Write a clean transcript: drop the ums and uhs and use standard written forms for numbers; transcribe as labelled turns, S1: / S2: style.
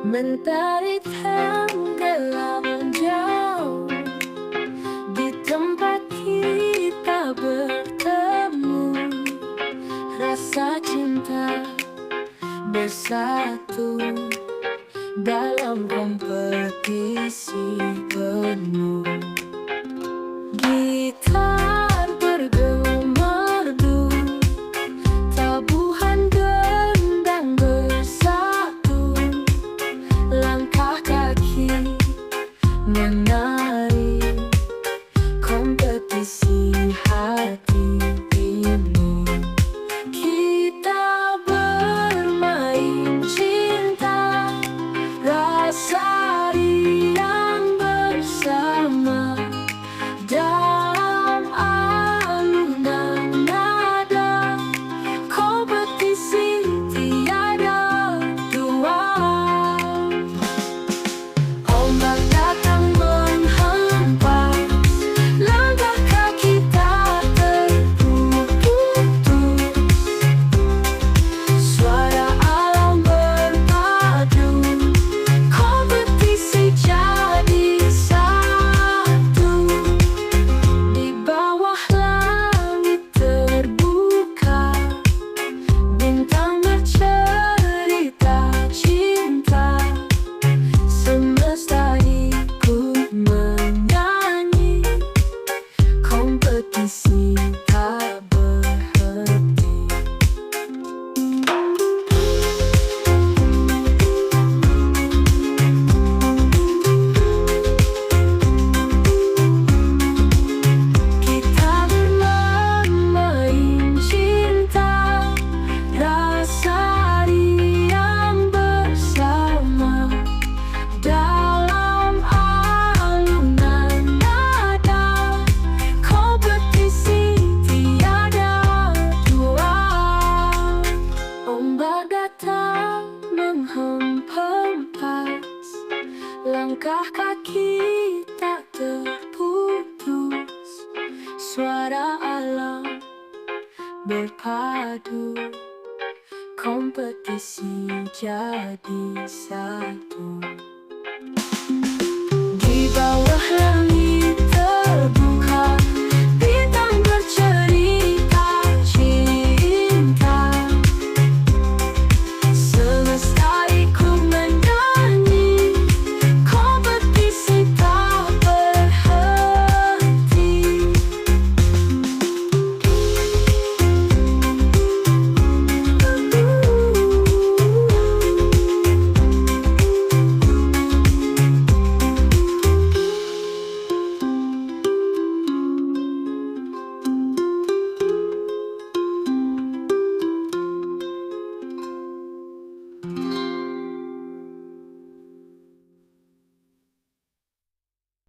S1: Mentari tenggelam jauh di tempat kita bertemu. Rasa cinta bersatu dalam kompetisi penuh. Gitar bergema merdu, tabuhan gendang bersatu, langkah kaki menari, kompetisi hati ini. Kita bermain cinta, rasa riang bersama dalam alunan nada, kompetisi tiada dua. Ombak datang menghempas, langkah kaki tak terputus, suara alam berpadu, kompetisi jadi satu. Di bawah langit terbuka, bintang bercerita cinta, semesta ikut menyanyi, kompetisi tak berhenti. Kita bermain cinta, rasa riang bersama dalam alunan nada, kompetisi tiada dua. Ombak datang menghempas, langkah kaki tak terputus, suara alam berpadu, kompetisi jadi satu.